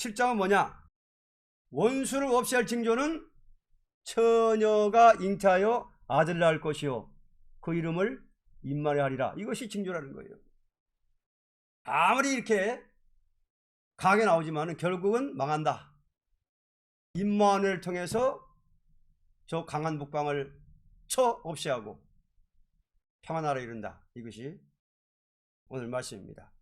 7장은 뭐냐? 원수를 없애할 징조는 처녀가 잉태하여 아들을 낳을 것이요 그 이름을 임마누엘 하리라. 이것이 징조라는 거예요. 아무리 이렇게 강하게 나오지만 결국은 망한다. 임마누엘을 통해서 저 강한 북방을 쳐 없애하고 평안하라 이른다. 이것이 오늘 말씀입니다.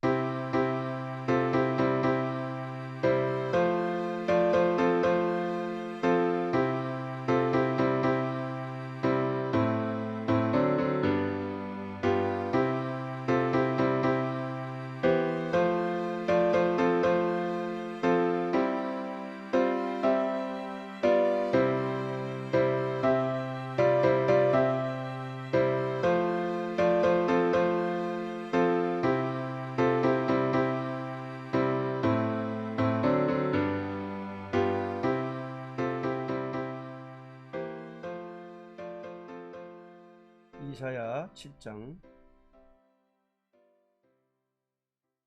이사야 7장.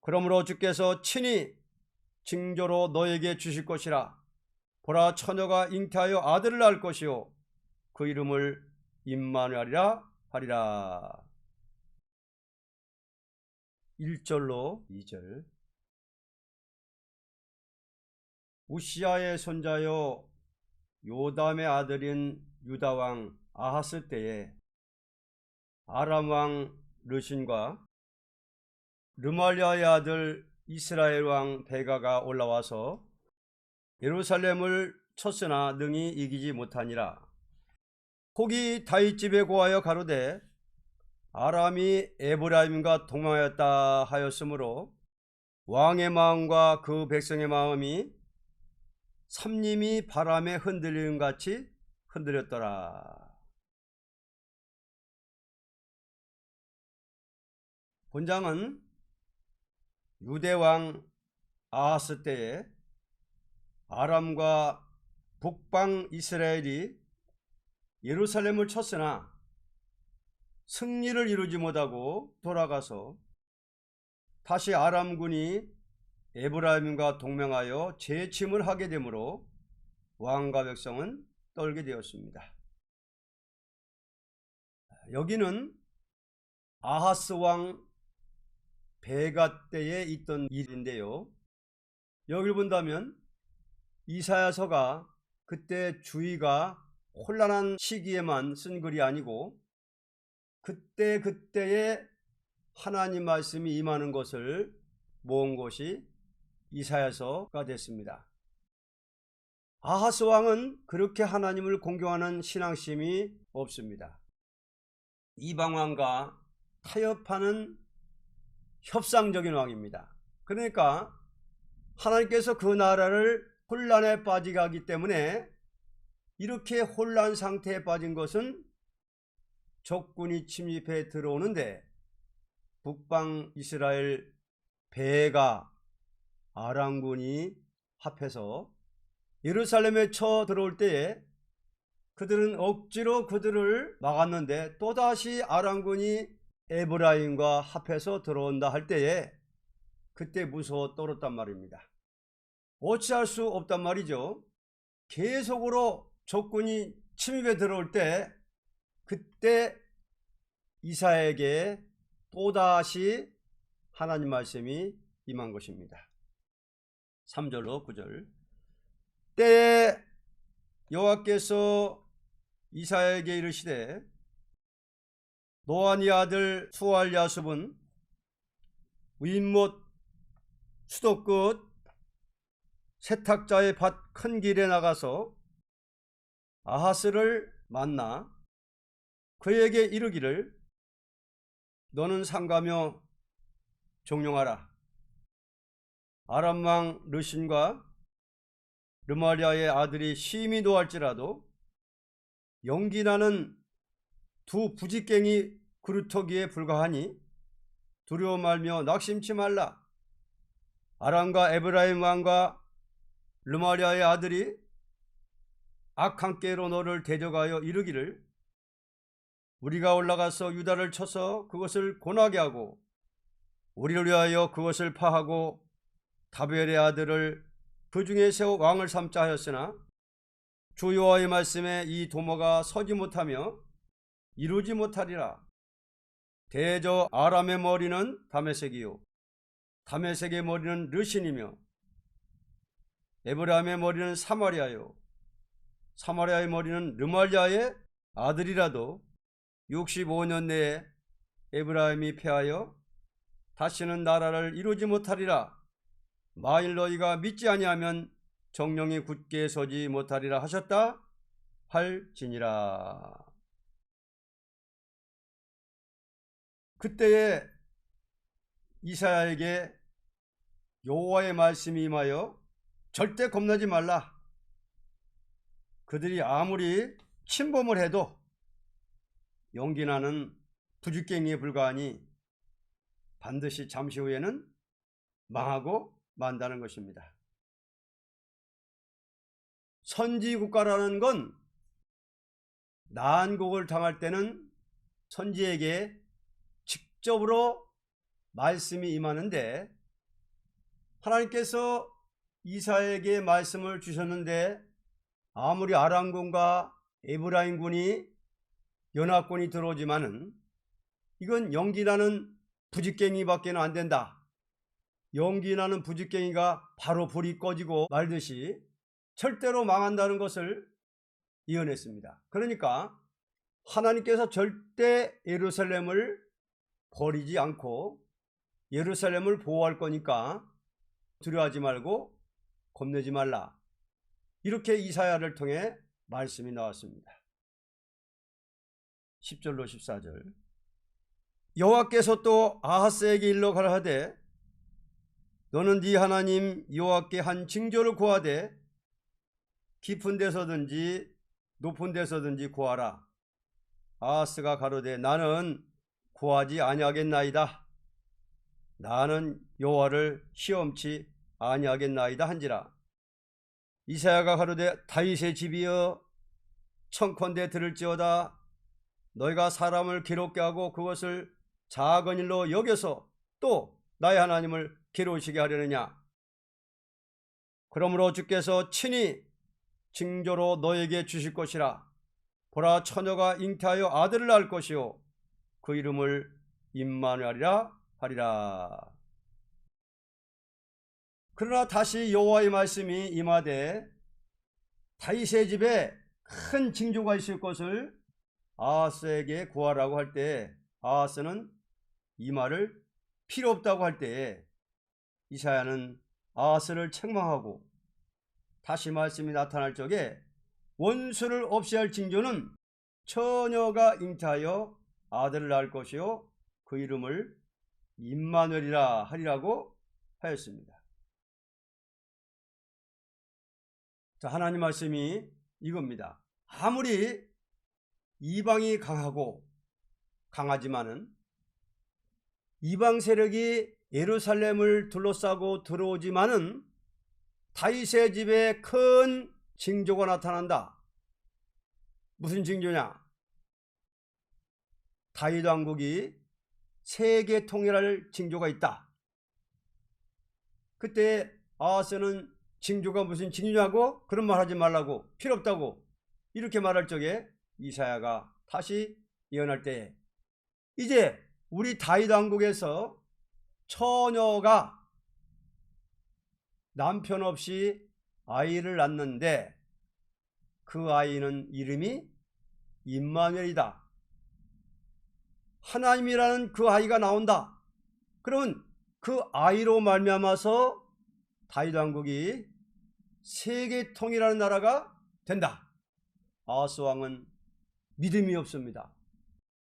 그러므로 주께서 친히 징조로 너에게 주실 것이라. 보라, 처녀가 잉태하여 아들을 낳을 것이요 그 이름을 임마누엘이라 하리라. 1절로 2절. 우시야의 손자요 요담의 아들인 유다왕 아하스 때에 아람왕 르신과 르말리아의 아들 이스라엘 왕 베가가 올라와서 예루살렘을 쳤으나 능히 이기지 못하니라. 혹이 다윗집에 고하여 가로되 아람이 에브라임과 동맹하였다 하였으므로 왕의 마음과 그 백성의 마음이 삼림이 바람에 흔들리는 같이 흔들렸더라. 본장은 유대왕 아하스 때에 아람과 북방 이스라엘이 예루살렘을 쳤으나 승리를 이루지 못하고 돌아가서 다시 아람군이 에브라임과 동맹하여 재침을 하게 되므로 왕과 백성은 떨게 되었습니다. 여기는 아하스 왕 베가 때에 있던 일인데요, 여기를 본다면 이사야서가 그때 주의가 혼란한 시기에만 쓴 글이 아니고 그때의 하나님 말씀이 임하는 것을 모은 것이 이사야서가 됐습니다. 아하스 왕은 그렇게 하나님을 공경하는 신앙심이 없습니다. 이방왕과 타협하는 협상적인 왕입니다. 그러니까 하나님께서 그 나라를 혼란에 빠지게 하기 때문에 이렇게 혼란 상태에 빠진 것은 적군이 침입해 들어오는데 북방 이스라엘 베가 아람군이 합해서 예루살렘에 쳐 들어올 때에 그들은 억지로 그들을 막았는데 또다시 아람군이 에브라임과 합해서 들어온다 할 때에 그때 무서워 떨었단 말입니다. 어찌할 수 없단 말이죠. 계속으로 적군이 침입해 들어올 때 그때 이사야에게 또다시 하나님 말씀이 임한 것입니다. 3절로 9절. 때에 여호와께서 이사야에게 이르시되 노아니 아들 수알야숲은 윗못 수도 끝 세탁자의 밭 큰 길에 나가서 아하스를 만나 그에게 이르기를 너는 상가며 종용하라. 아람 왕 르신과 르말리아의 아들이 심히 노할지라도 연기나는 두 부직갱이 그루터기에 불과하니 두려워 말며 낙심치 말라. 아람과 에브라임 왕과 르말리아의 아들이 악한 꾀로 너를 대적하여 이르기를 우리가 올라가서 유다를 쳐서 그것을 고나게 하고 우리를 위하여 그것을 파하고 다벨의 아들을 그 중에 세워 왕을 삼자 하였으나 주 여호와의 말씀에 이 도모가 서지 못하며 이루지 못하리라. 대저 아람의 머리는 다메섹이요 다메섹의 머리는 르신이며 에브라임의 머리는 사마리아요 사마리아의 머리는 르말리아의 아들이라도 65년 내에 에브라임이 패하여 다시는 나라를 이루지 못하리라. 만일 너희가 믿지 아니하면 정령이 굳게 서지 못하리라 하셨다 할지니라. 그때에 이사야에게 여호와의 말씀이 임하여 절대 겁나지 말라. 그들이 아무리 침범을 해도 용기나는 부죽갱이에 불과하니 반드시 잠시 후에는 망하고 만다는 것입니다. 선지국가라는 건 난국을 당할 때는 선지에게 직접으로 말씀이 임하는데, 하나님께서 이사야에게 말씀을 주셨는데 아무리 아람군과 에브라임군이 연합군이 들어오지만은 이건 연기나는 부직갱이밖에 안 된다. 연기나는 부직갱이가 바로 불이 꺼지고 말듯이 절대로 망한다는 것을 예언했습니다. 그러니까 하나님께서 절대 예루살렘을 버리지 않고 예루살렘을 보호할 거니까 두려워하지 말고 겁내지 말라. 이렇게 이사야를 통해 말씀이 나왔습니다. 10절로 14절. 여호와께서 또 아하스에게 일러 가라하되 너는 네 하나님 여호와께 한 징조를 구하되 깊은 데서든지 높은 데서든지 구하라. 아하스가 가로되 나는 구하지 아니하겠나이다. 나는 여호와를 시험치 아니하겠나이다 한지라. 이사야가 가로되 다윗의 집이여 청컨대 들을지어다. 너희가 사람을 괴롭게 하고 그것을 작은 일로 여겨서 또 나의 하나님을 괴로우시게 하려느냐. 그러므로 주께서 친히 징조로 너에게 주실 것이라. 보라, 처녀가 잉태하여 아들을 낳을 것이요 그 이름을 임마누엘이라 하리라. 그러나 다시 여호와의 말씀이 임하되 다윗의 집에 큰 징조가 있을 것을 아하스에게 구하라고 할 때, 아하스는 이 말을 필요 없다고 할 때에 이사야는 아하스를 책망하고 다시 말씀이 나타날 적에 원수를 없이 할 징조는 처녀가 잉태하여 아들을 낳을 것이요 그 이름을 임마누엘이라 하리라고 하였습니다. 자, 하나님 말씀이 이겁니다. 아무리 이방이 강하지만은 이방 세력이 예루살렘을 둘러싸고 들어오지만은 다윗의 집에 큰 징조가 나타난다. 무슨 징조냐? 다윗 왕국이 세계 통일할 징조가 있다. 그때 아하스는 징조가 무슨 징조냐고 그런 말 하지 말라고, 필요 없다고 이렇게 말할 적에 이사야가 다시 예언할 때에 이제 우리 다윗 왕국에서 처녀가 남편 없이 아이를 낳는데 그 아이는 이름이 임마누엘이다. 하나님이라는 그 아이가 나온다. 그러면 그 아이로 말미암아서 다윗 왕국이 세계 통일하는 나라가 된다. 아하스 왕은 믿음이 없습니다.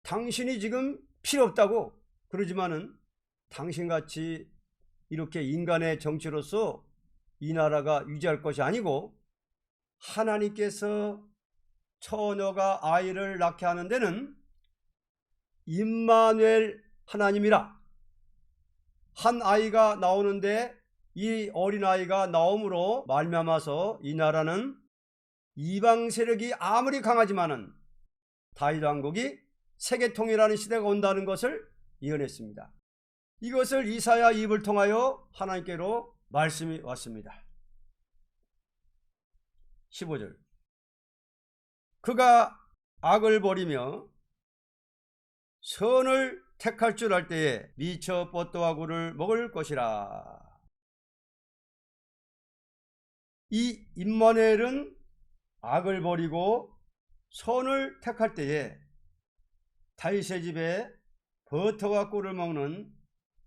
당신이 지금 필요 없다고 그러지만은 당신같이 이렇게 인간의 정치로서 이 나라가 유지할 것이 아니고 하나님께서 처녀가 아이를 낳게 하는 데는 임마누엘 하나님이라. 한 아이가 나오는데 이 어린아이가 나옴으로 말미암아서 이 나라는 이방 세력이 아무리 강하지만은 다윗 왕국이 세계 통일하는 시대가 온다는 것을 예언했습니다. 이것을 이사야 입을 통하여 하나님께로 말씀이 왔습니다. 15절. 그가 악을 버리며 선을 택할 줄 알 때에 미쳐 뻗도와 꿀을 먹을 것이라. 이 임마누엘은 악을 버리고 선을 택할 때에 다윗의 집에 버터와 꿀을 먹는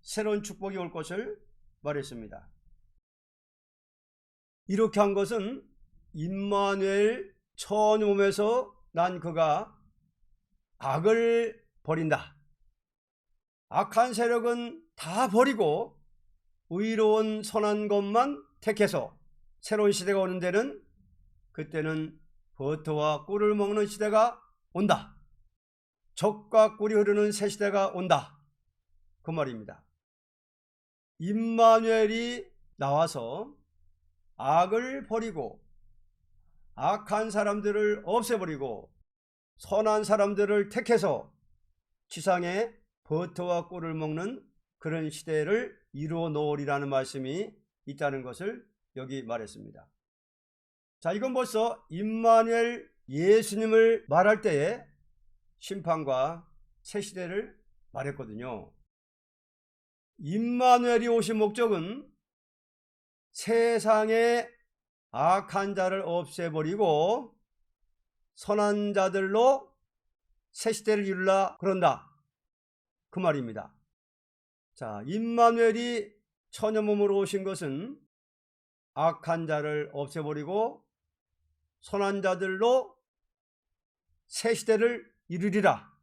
새로운 축복이 올 것을 말했습니다. 이렇게 한 것은 임마누엘 처녀 몸에서 난 그가 악을 버린다. 악한 세력은 다 버리고 의로운 선한 것만 택해서 새로운 시대가 오는 데는 그때는 버터와 꿀을 먹는 시대가 온다. 젖과 꿀이 흐르는 새 시대가 온다. 그 말입니다. 임마누엘이 나와서 악을 버리고 악한 사람들을 없애버리고 선한 사람들을 택해서 지상에 버터와 꿀을 먹는 그런 시대를 이루어 놓으리라는 말씀이 있다는 것을 여기 말했습니다. 자, 이건 벌써 임마누엘 예수님을 말할 때에 심판과 새 시대를 말했거든요. 임마누엘이 오신 목적은 세상에 악한 자를 없애버리고 선한 자들로 새 시대를 이루라 그런다. 그 말입니다. 자, 임마누엘이 처녀 몸으로 오신 것은 악한 자를 없애버리고 선한 자들로 새 시대를 이루리라.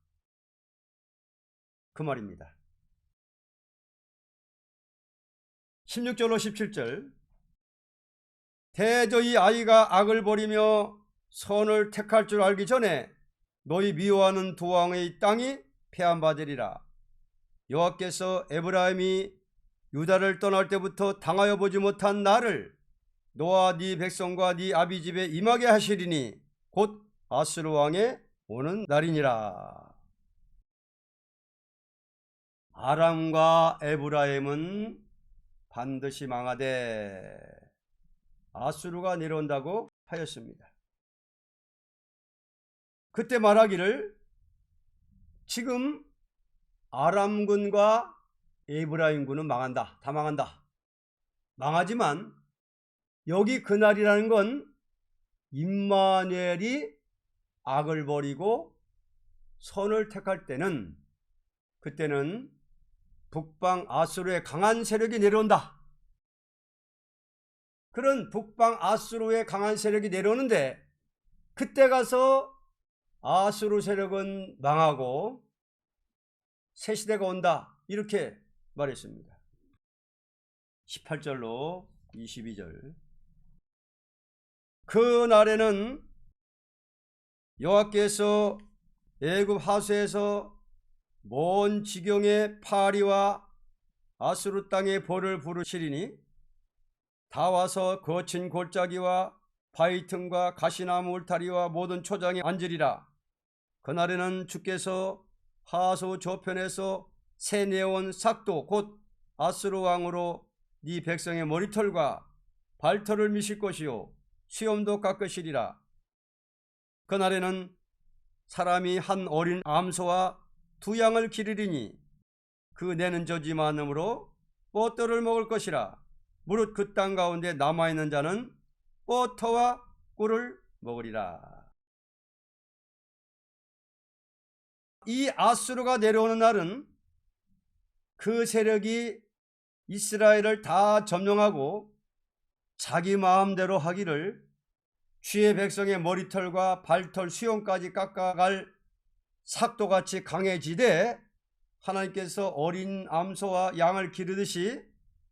그 말입니다. 16절로 17절. 대저히 아이가 악을 버리며 선을 택할 줄 알기 전에 너희 미워하는 두 왕의 땅이 패한받으리라. 여호와께서 에브라임이 유다를 떠날 때부터 당하여 보지 못한 나를 너와 네 백성과 네 아비 집에 임하게 하시리니 곧 아수르 왕의 오는 날이니라. 아람과 에브라임은 반드시 망하되 아수르가 내려온다고 하였습니다. 그때 말하기를 지금 아람군과 에브라임군은 망한다. 다 망한다. 망하지만 여기 그날이라는 건 임마누엘이 악을 버리고 선을 택할 때는 그때는 북방 아수르의 강한 세력이 내려온다. 그런 북방 아수르의 강한 세력이 내려오는데 그때 가서 아수르 세력은 망하고 새 시대가 온다. 이렇게 말했습니다. 18절로 22절. 그 날에는 여호와께서 애굽 하수에서 먼 지경의 파리와 아수르 땅의 벌을 부르시리니 다 와서 거친 골짜기와 바위 틈과 가시나무 울타리와 모든 초장에 앉으리라. 그날에는 주께서 하수 저편에서 새 내온 삭도 곧 아수르 왕으로 네 백성의 머리털과 발털을 미실 것이요 수염도 깎으시리라. 그날에는 사람이 한 어린 암소와 두 양을 기르리니 그 내는 젖이 많음으로 버터를 먹을 것이라. 무릇 그 땅 가운데 남아있는 자는 버터와 꿀을 먹으리라. 이 아수르가 내려오는 날은 그 세력이 이스라엘을 다 점령하고 자기 마음대로 하기를 주의 백성의 머리털과 발털 수염까지 깎아갈 삭도같이 강해지되 하나님께서 어린 암소와 양을 기르듯이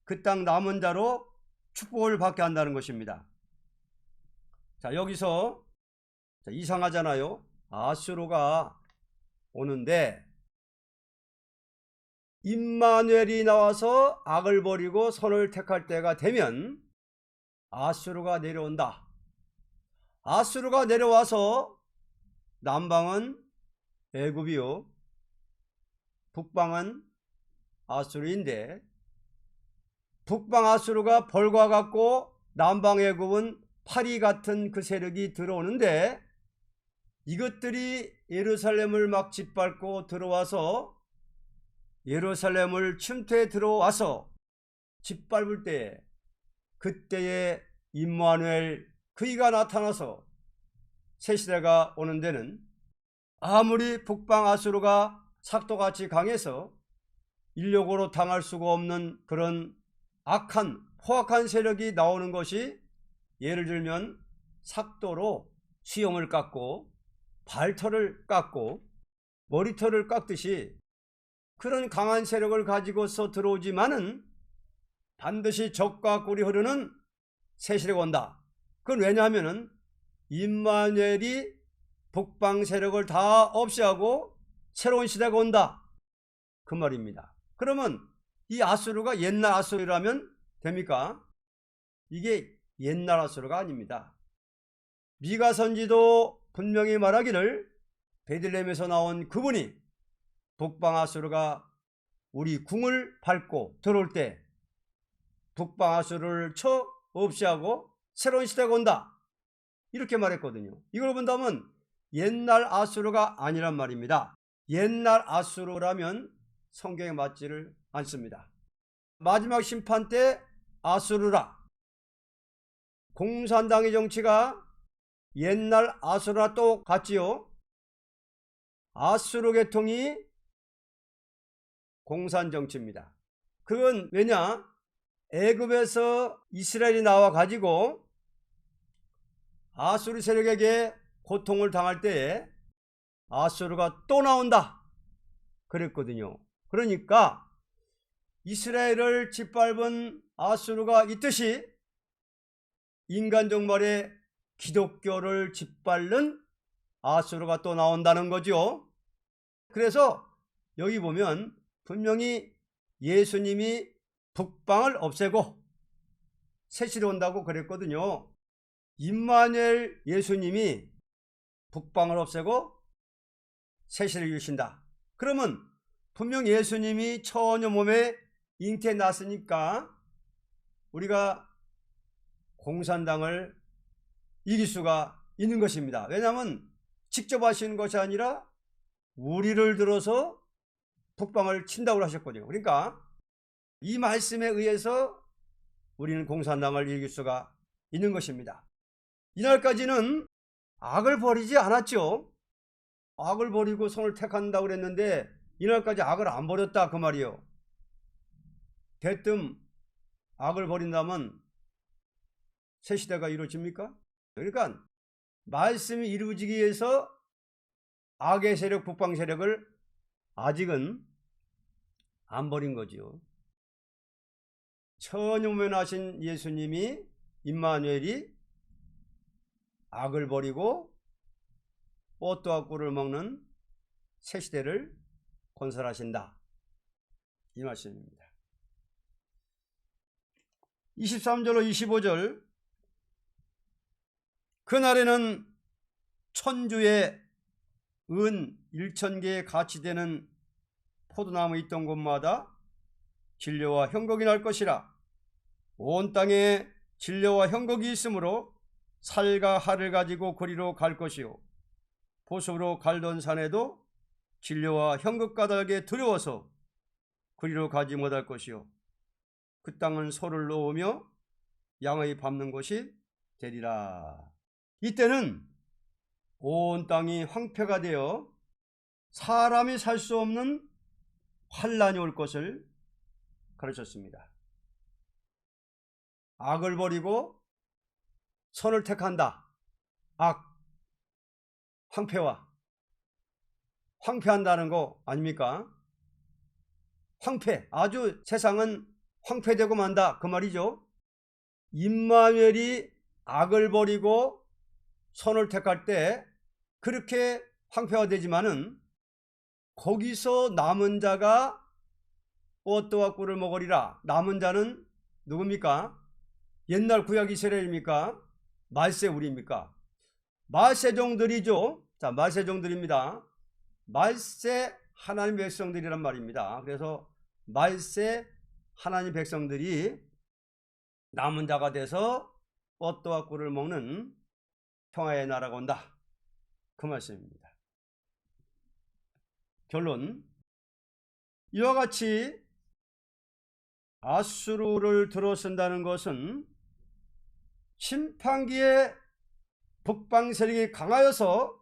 그 땅 남은 자로 축복을 받게 한다는 것입니다. 자, 여기서 이상하잖아요. 아수르가 오는데 임마누엘이 나와서 악을 버리고 선을 택할 때가 되면 아수르가 내려온다. 아수르가 내려와서 남방은 애굽이요 북방은 아수르인데 북방 아수르가 벌과 같고 남방 애굽은 파리 같은 그 세력이 들어오는데 이것들이 예루살렘을 막 짓밟고 들어와서 예루살렘을 침투해 들어와서 짓밟을 때에 그때에 임마누엘 그이가 나타나서 새시대가 오는 데는 아무리 북방 아수르가 삭도같이 강해서 인력으로 당할 수가 없는 그런 악한 포악한 세력이 나오는 것이 예를 들면 삭도로 수염을 깎고 발털을 깎고 머리털을 깎듯이 그런 강한 세력을 가지고서 들어오지만은 반드시 적과 꿀이 흐르는 새시대가 온다. 그건 왜냐하면은 임마누엘이 북방 세력을 다 없애하고 새로운 시대가 온다. 그 말입니다. 그러면 이 아수르가 옛날 아수르라면 됩니까? 이게 옛날 아수르가 아닙니다. 미가 선지도 분명히 말하기를 베들레헴에서 나온 그분이 북방 아수르가 우리 궁을 밟고 들어올 때 북방 아수르를 쳐 없애하고 새로운 시대가 온다. 이렇게 말했거든요. 이걸 본다면 옛날 아수르가 아니란 말입니다. 옛날 아수르라면 성경에 맞지를 않습니다. 마지막 심판 때 아수르라. 공산당의 정치가 옛날 아수르와 똑같지요. 아수르 계통이 공산 정치입니다. 그건 왜냐? 애굽에서 이스라엘이 나와 가지고 아수르 세력에게 고통을 당할 때에 아수르가 또 나온다 그랬거든요. 그러니까 이스라엘을 짓밟은 아수르가 있듯이 인간 종말에 기독교를 짓밟는 아수르가 또 나온다는 거죠. 그래서 여기 보면 분명히 예수님이 북방을 없애고 새시대 온다고 그랬거든요. 임마누엘 예수님이 북방을 없애고 새시대를 이루신다. 그러면 분명 예수님이 처녀 몸에 잉태해 났으니까 우리가 공산당을 이길 수가 있는 것입니다. 왜냐하면 직접 하시는 것이 아니라 우리를 들어서 북방을 친다고 하셨거든요. 그러니까 이 말씀에 의해서 우리는 공산당을 이길 수가 있는 것입니다. 이날까지는 악을 버리지 않았죠. 악을 버리고 선을 택한다고 그랬는데 이날까지 악을 안 버렸다 그 말이에요. 대뜸 악을 버린다면 새 시대가 이루어집니까? 그러니까 말씀이 이루어지기 위해서 악의 세력, 북방 세력을 아직은 안 버린 거죠. 처녀몸에 나신 예수님이 임마누엘이 악을 버리고 꽃과 꿀을 먹는 새 시대를 건설하신다. 이 말씀입니다. 23절로 25절 그날에는 천주에 은 1000개의 가치 되는 포도나무 있던 곳마다 진료와 형곡이 날 것이라. 온 땅에 진료와 형곡이 있으므로 살과 har을 가지고 그리로 갈 것이요 보습으로 갈던 산에도 진료와 형곡 까닭에 두려워서 그리로 가지 못할 것이요 그 땅은 소를 놓으며 양의 밟는 곳이 되리라. 이때는 온 땅이 황폐가 되어 사람이 살 수 없는 환란이 올 것을 가르쳤습니다. 악을 버리고 선을 택한다. 악, 황폐한다는 거 아닙니까? 황폐, 아주 세상은 황폐되고 만다 그 말이죠. 임마누엘이 악을 버리고 선을 택할 때 그렇게 황폐화되지만은 거기서 남은 자가 꽃과 꿀을 먹으리라. 남은 자는 누굽니까? 옛날 구약 이스라엘입니까? 말세 우리입니까? 말세종들이죠. 자, 말세종들입니다. 말세 하나님 백성들이란 말입니다. 그래서 말세 하나님 백성들이 남은 자가 돼서 뻗도와 꿀을 먹는 평화의 나라가 온다. 그 말씀입니다. 결론, 이와 같이 아수르를 들어선다는 것은 심판기에 북방 세력이 강하여서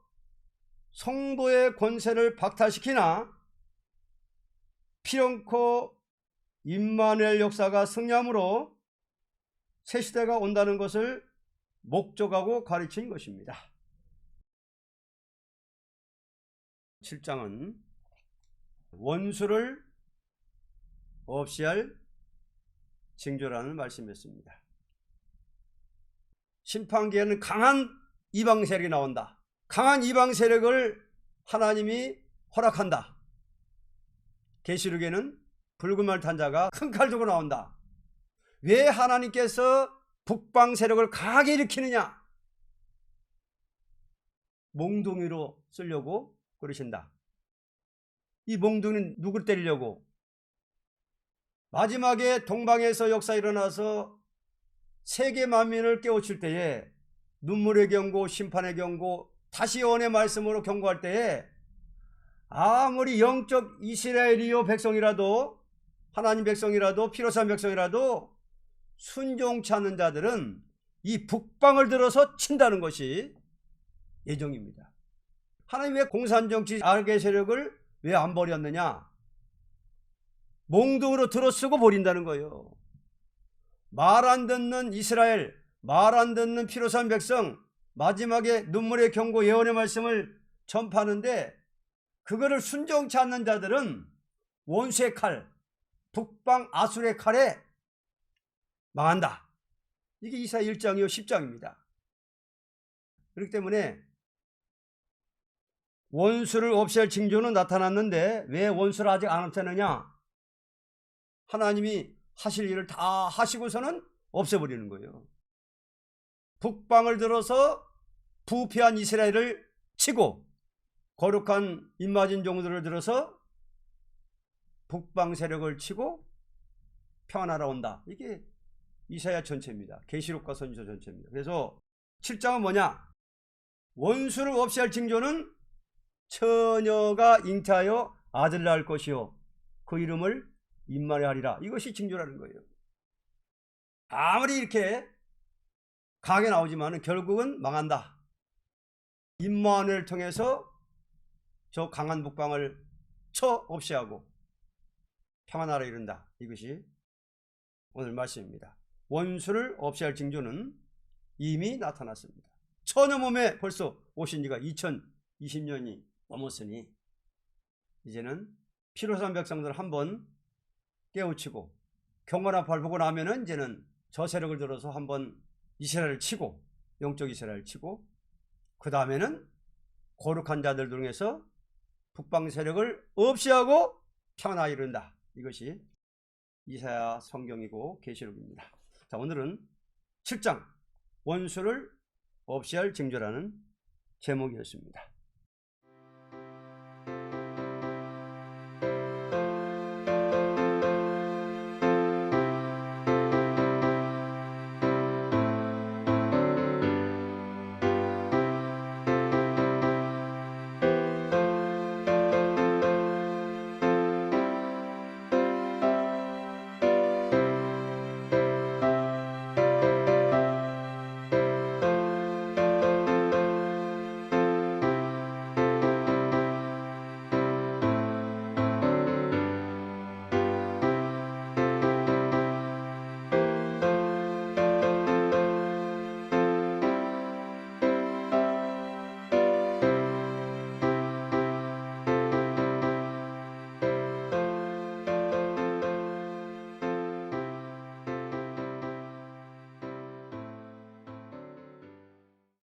성도의 권세를 박탈시키나 피렁코 임마누엘 역사가 승리함으로 새 시대가 온다는 것을 목적하고 가르친 것입니다. 7장은 원수를 없이 할 징조라는 말씀이었습니다. 심판기에는 강한 이방 세력이 나온다. 강한 이방 세력을 하나님이 허락한다. 계시록에는 붉은 말 탄 자가 큰 칼 들고 나온다. 왜 하나님께서 북방 세력을 강하게 일으키느냐? 몽둥이로 쓰려고 그러신다. 이 몽둥이는 누구를 때리려고? 마지막에 동방에서 역사 일어나서 세계 만민을 깨우칠 때에 눈물의 경고, 심판의 경고, 다시 언의 말씀으로 경고할 때에 아무리 영적 이스라엘이요 백성이라도, 하나님 백성이라도, 피로산 백성이라도 순종치 않는 자들은 이 북방을 들어서 친다는 것이 예정입니다. 하나님 왜 공산정치 악의 세력을 왜 안 버렸느냐? 몽둥이로 들어쓰고 버린다는 거예요. 말 안 듣는 이스라엘, 말 안 듣는 피로산 백성, 마지막에 눈물의 경고 예언의 말씀을 전파하는데 그거를 순종치 않는 자들은 원수의 칼, 북방 아수르의 칼에 망한다. 이게 이사야 1장이요 10장입니다. 그렇기 때문에 원수를 없앨 징조는 나타났는데 왜 원수를 아직 안 없애느냐? 하나님이 하실 일을 다 하시고서는 없애버리는 거예요. 북방을 들어서 부패한 이스라엘을 치고 거룩한 임마진 종들을 들어서 북방 세력을 치고 평안하러 온다. 이게 이사야 전체입니다. 계시록과 선지서 전체입니다. 그래서 7장은 뭐냐? 원수를 없애할 징조는 처녀가 잉태하여 아들 낳을 것이요 그 이름을 임마누엘 하리라. 이것이 징조라는 거예요. 아무리 이렇게 강하게 나오지만 결국은 망한다. 임마누엘을 통해서 저 강한 북방을 쳐 없애하고 평안하라 이른다. 이것이 오늘 말씀입니다. 원수를 없애할 징조는 이미 나타났습니다. 처녀 몸에 벌써 오신 지가 2020년이 넘었으니 이제는 피로산 백성들 한번 깨우치고 경건한 발 보고 나면은 이제는 저 세력을 들어서 한번 이스라엘을 치고 영적 이스라엘을 치고 그 다음에는 거룩한 자들 중에서 북방 세력을 없이하고 평안하여 이른다. 이것이 이사야 성경이고 계시록입니다. 자, 오늘은 7장 원수를 없이할 징조라는 제목이었습니다.